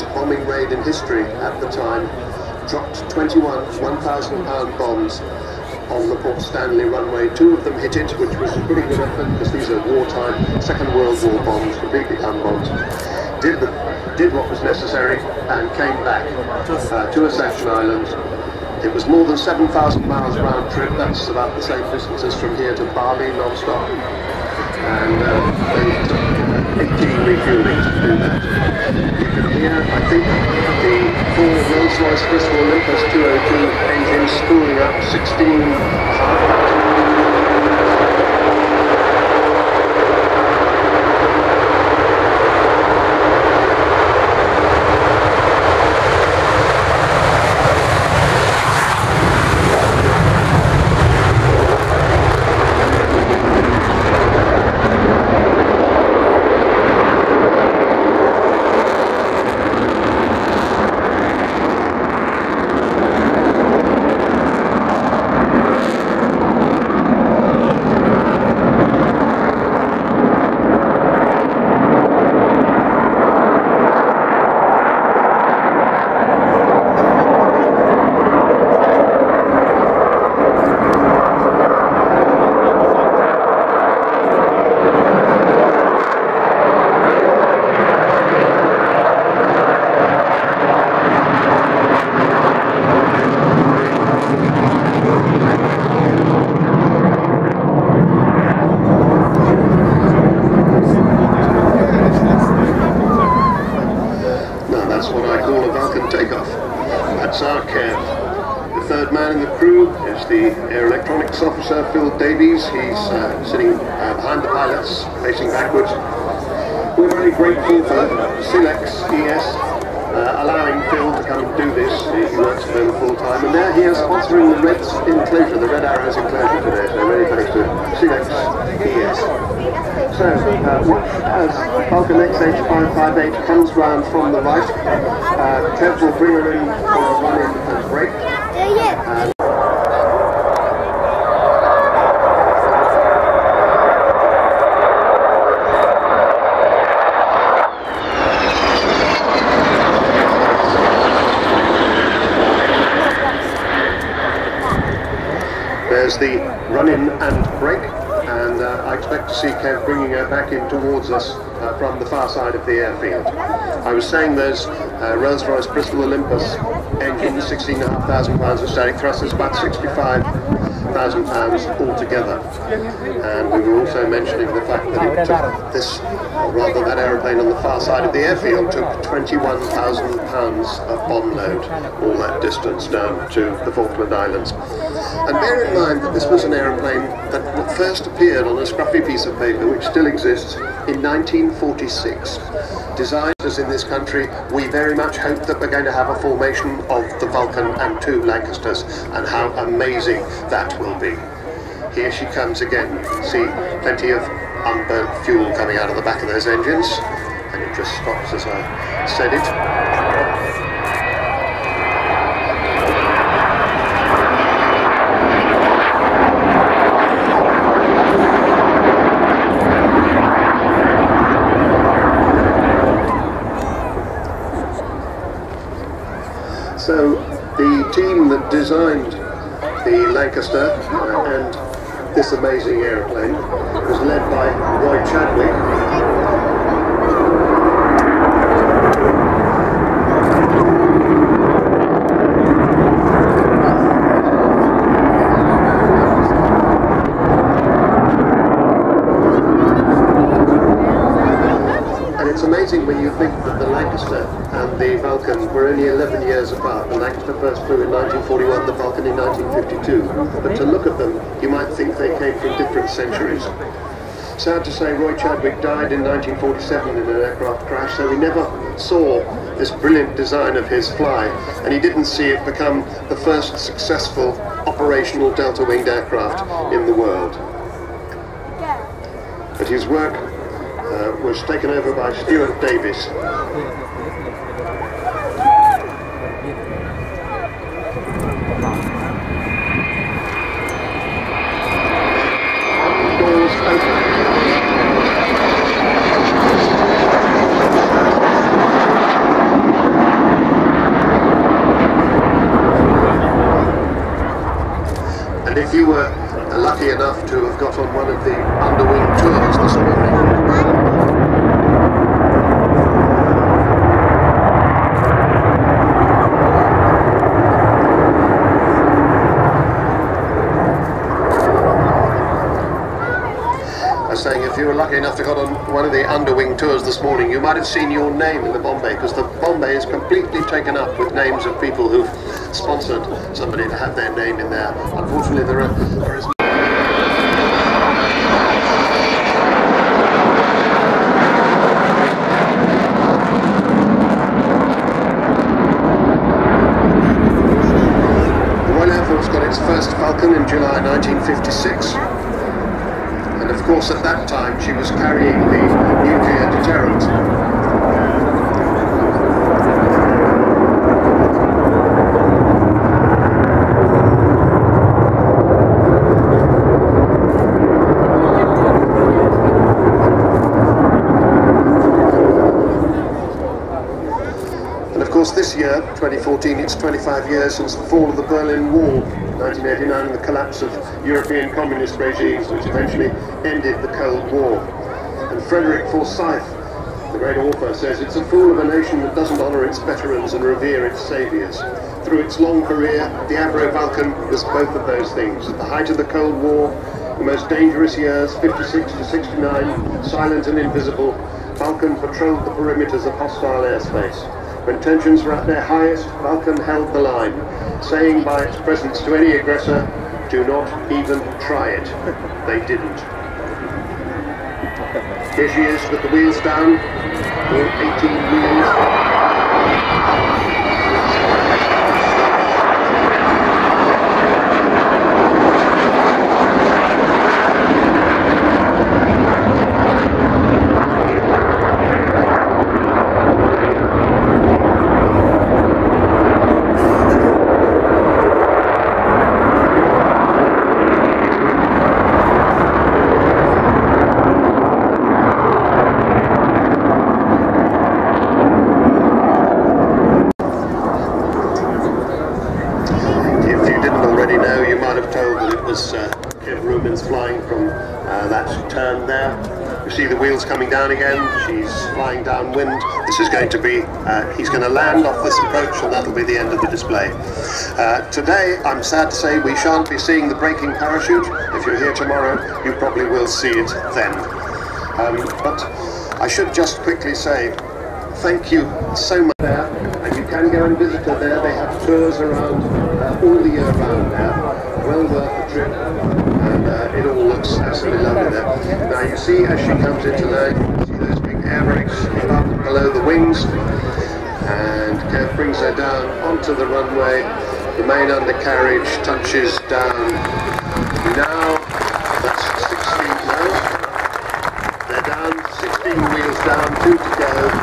largest bombing raid in history at the time, dropped 21 1,000-pound bombs on the Port Stanley runway. 2 of them hit it, which was a pretty good effort because these are wartime, Second World War bombs, completely unbombed. Did what was necessary and came back to Ascension Island. It was more than 7,000 miles round trip. That's about the same distance as from here to Bali non-stop. And they took 18 refuelings to do that. You can hear, I think, the 4 Rolls-Royce Bristol Olympus 202 engines spooling up 16,500. Officer Phil Davies, he's sitting behind the pilots, facing backwards. We're very grateful for Silex ES allowing Phil to come and do this. He works for them full time, and there he is sponsoring the red enclosure, the Red Arrows enclosure today, so many thanks to Silex ES. So, watch as Vulcan XH558 comes round from the right. Kev will bring her in for a run in and brake. There's the run-in and brake, and I expect to see Kev bringing her back in towards us from the far side of the airfield. I was saying there's Rolls-Royce Bristol Olympus engine, 16,500 pounds of static thrust, is about 65,000 pounds altogether. And we were also mentioning the fact that it took this, or rather that aeroplane on the far side of the airfield took 21,000 pounds of bomb load, all that distance down to the Falkland Islands. And bear in mind that this was an aeroplane that first appeared on a scruffy piece of paper which still exists in 1946. Designed as in this country, we very much hope that we're going to have a formation of the Vulcan and 2 Lancasters, and how amazing that will be. Here she comes again. See, plenty of unburnt fuel coming out of the back of those engines, and it just stops as I said it. So the team that designed the Lancaster and this amazing aeroplane was led by Roy Chadwick. It's amazing when you think that the Lancaster and the Vulcan were only 11 years apart. The Lancaster first flew in 1941, the Vulcan in 1952. But to look at them, you might think they came from different centuries. Sad to say, Roy Chadwick died in 1947 in an aircraft crash, so we never saw this brilliant design of his fly, and he didn't see it become the first successful operational delta-winged aircraft in the world. But his work was taken over by Stuart Davis. Doors open. got on one of the underwing tours this morning. Saying if you were lucky enough to got on one of the underwing tours this morning, you might have seen your name in the Bombay, because the Bombay is completely taken up with names of people who've sponsored somebody to have their name in there. Unfortunately, there is the Royal Air Force got its first Vulcan in July 1956. Of course, at that time, she was carrying the nuclear deterrent. And of course, this year, 2014, it's 25 years since the fall of the Berlin Wall. 1989 and the collapse of European communist regimes, which eventually ended the Cold War. And Frederick Forsyth, the great author, says it's a fool of a nation that doesn't honour its veterans and revere its saviours. Through its long career, the Avro Vulcan was both of those things. At the height of the Cold War, the most dangerous years, 56 to 69, silent and invisible, Vulcan patrolled the perimeters of hostile airspace. When tensions were at their highest, Vulcan held the line, saying by its presence to any aggressor, do not even try it. They didn't. Here she is with the wheels down, all 18 wheels. Flying from that turn there. You see the wheels coming down again. She's flying downwind. This is going to be, he's going to land off this approach, and that'll be the end of the display. Today, I'm sad to say, we shan't be seeing the braking parachute. If you're here tomorrow, you probably will see it then. But I should just quickly say, thank you so much there, and you can go and visit her there. They have tours around all the year round there. Well worth the trip, and it all looks absolutely lovely there. Now you see as she comes into land, you see those big air brakes up below the wings, and Kev brings her down onto the runway. The main undercarriage touches down. Now that's 16 now. They're down, 16 wheels down, 2 to go.